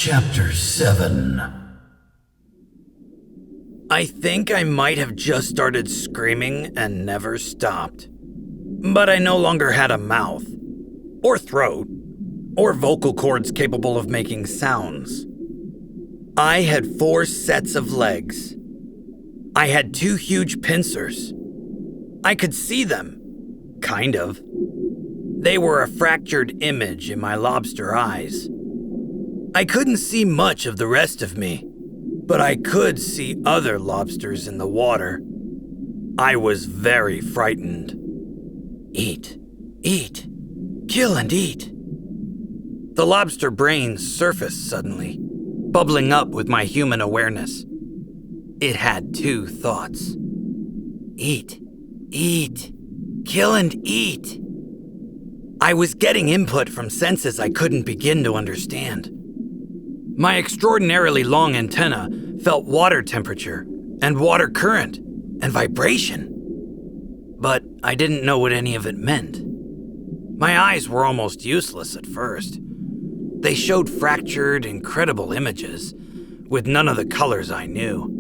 Chapter 7. I think I might have just started screaming and never stopped. But I no longer had a mouth, or throat, or vocal cords capable of making sounds. I had 4 sets of legs. I had 2 huge pincers. I could see them, kind of. They were a fractured image in my lobster eyes. I couldn't see much of the rest of me, but I could see other lobsters in the water. I was very frightened. Eat, eat, kill and eat. The lobster brain surfaced suddenly, bubbling up with my human awareness. It had 2 thoughts. Eat, eat, kill and eat. I was getting input from senses I couldn't begin to understand. My extraordinarily long antenna felt water temperature and water current and vibration. But I didn't know what any of it meant. My eyes were almost useless at first. They showed fractured, incredible images with none of the colors I knew.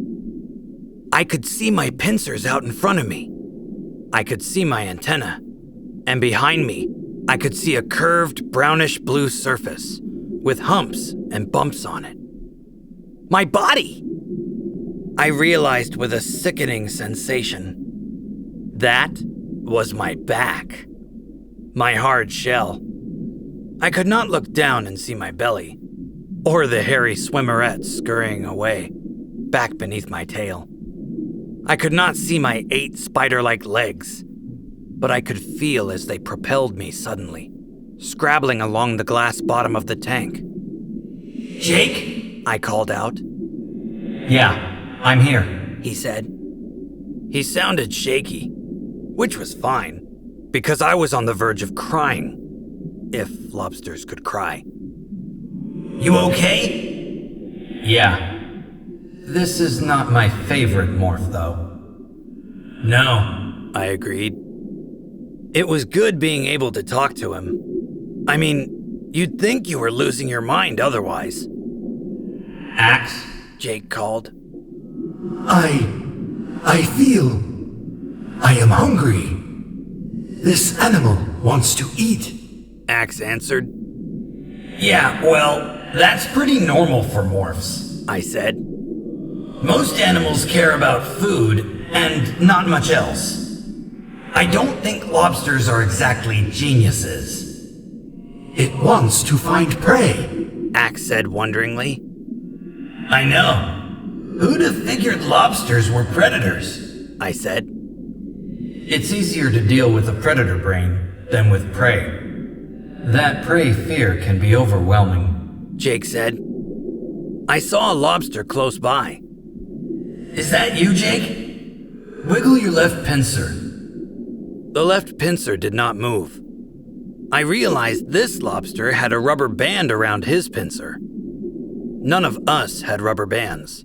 I could see my pincers out in front of me. I could see my antenna. And behind me, I could see a curved brownish blue surface with humps and bumps on it. My body! I realized with a sickening sensation. That was my back. My hard shell. I could not look down and see my belly, or the hairy swimmerets scurrying away, back beneath my tail. I could not see my 8 spider-like legs, but I could feel as they propelled me suddenly, scrabbling along the glass bottom of the tank. Jake? I called out. Yeah, I'm here, He said. He sounded shaky, which was fine, because I was on the verge of crying, if lobsters could cry. You okay? Yeah. This is not my favorite morph, though. No, I agreed. It was good being able to talk to him. I mean, you'd think you were losing your mind otherwise. Axe? Jake called. I feel I am hungry. This animal wants to eat. Axe answered. Yeah, well, that's pretty normal for morphs, I said. Most animals care about food and not much else. I don't think lobsters are exactly geniuses. It wants to find prey. Axe said wonderingly. I know. Who'd have figured lobsters were predators? I said. It's easier to deal with a predator brain than with prey. That prey fear can be overwhelming, Jake said. I saw a lobster close by. Is that you, Jake? Wiggle your left pincer. The left pincer did not move. I realized this lobster had a rubber band around his pincer. None of us had rubber bands.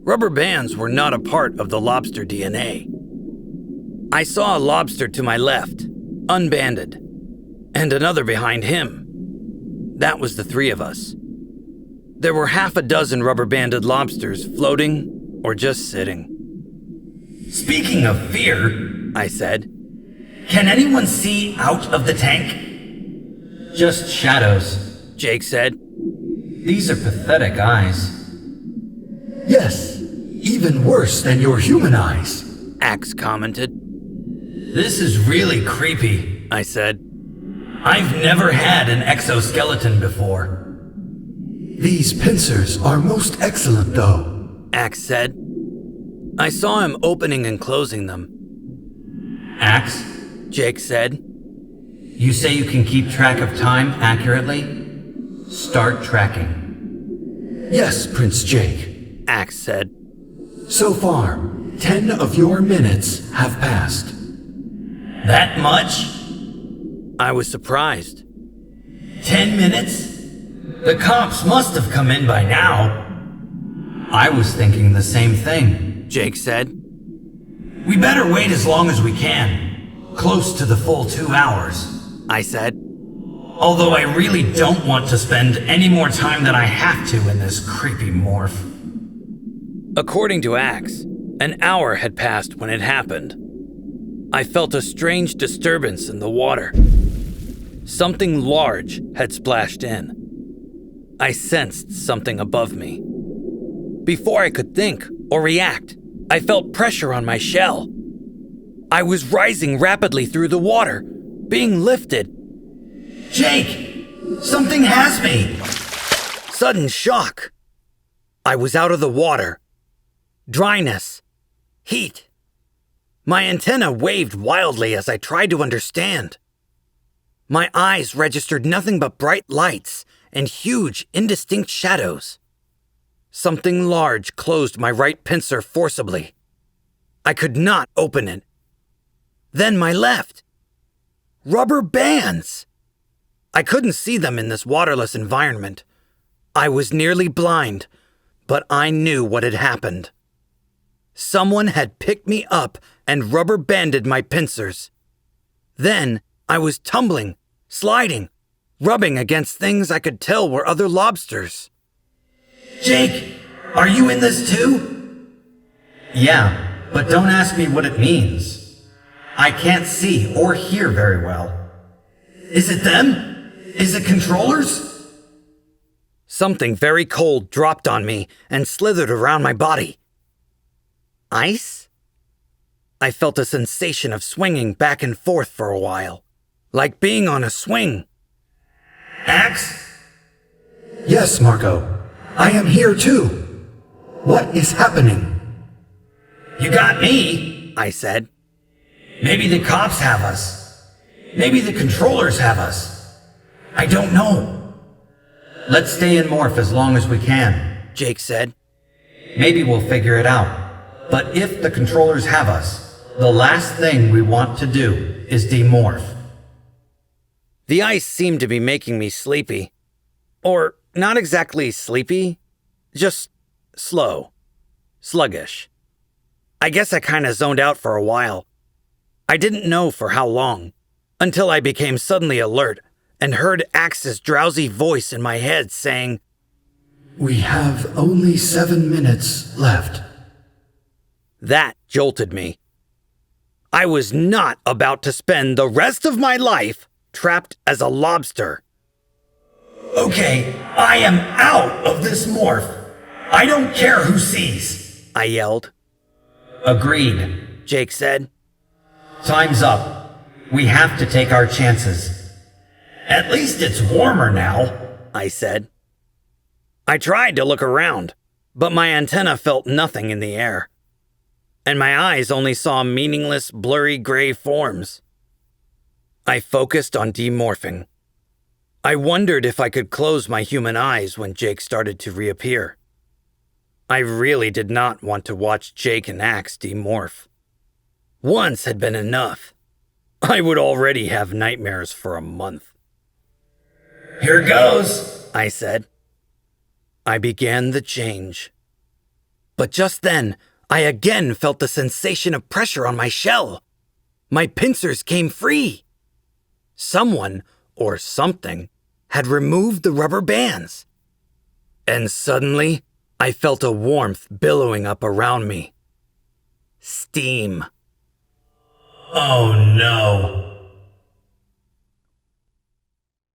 Rubber bands were not a part of the lobster DNA. I saw a lobster to my left, unbanded, and another behind him. That was the 3 of us. There were 6 rubber-banded lobsters floating or just sitting. Speaking of fear, I said, can anyone see out of the tank? Just shadows, Jake said. These are pathetic eyes. Yes, even worse than your human eyes, Axe commented. This is really creepy, I said. I've never had an exoskeleton before. These pincers are most excellent, though, Axe said. I saw him opening and closing them. Axe? Jake said. You say you can keep track of time accurately? Start tracking. Yes, Prince Jake, Axe said. So far, 10 of your minutes have passed. That much? I was surprised. 10 minutes? The cops must have come in by now. I was thinking the same thing, Jake said. We better wait as long as we can. Close to the full 2 hours, I said. Although I really don't want to spend any more time than I have to in this creepy morph. According to Axe, an hour had passed when it happened. I felt a strange disturbance in the water. Something large had splashed in. I sensed something above me. Before I could think or react, I felt pressure on my shell. I was rising rapidly through the water, being lifted. Jake! Something has me! Sudden shock. I was out of the water. Dryness. Heat. My antenna waved wildly as I tried to understand. My eyes registered nothing but bright lights and huge, indistinct shadows. Something large closed my right pincer forcibly. I could not open it. Then my left. Rubber bands! I couldn't see them in this waterless environment. I was nearly blind, but I knew what had happened. Someone had picked me up and rubber banded my pincers. Then I was tumbling, sliding, rubbing against things I could tell were other lobsters. Jake, are you in this too? Yeah, but don't ask me what it means. I can't see or hear very well. Is it them? Is it controllers? Something very cold dropped on me and slithered around my body. Ice? I felt a sensation of swinging back and forth for a while, like being on a swing. Axe? Yes, Marco. I am here too. What is happening? You got me, I said. Maybe the cops have us. Maybe the controllers have us. I don't know. Let's stay in morph as long as we can, Jake said. Maybe we'll figure it out. But if the controllers have us, the last thing we want to do is demorph. The ice seemed to be making me sleepy. Or not exactly sleepy, just slow, sluggish. I guess I kind of zoned out for a while. I didn't know for how long, until I became suddenly alert and heard Axe's drowsy voice in my head saying, We have only 7 minutes left. That jolted me. I was not about to spend the rest of my life trapped as a lobster. Okay, I am out of this morph. I don't care who sees, I yelled. Agreed, Jake said. Time's up. We have to take our chances. At least it's warmer now, I said. I tried to look around, but my antenna felt nothing in the air, and my eyes only saw meaningless, blurry gray forms. I focused on demorphing. I wondered if I could close my human eyes when Jake started to reappear. I really did not want to watch Jake and Axe demorph. Once had been enough. I would already have nightmares for a month. Here goes, I said. I began the change. But just then, I again felt the sensation of pressure on my shell. My pincers came free. Someone, or something, had removed the rubber bands. And suddenly, I felt a warmth billowing up around me. Steam. Oh no.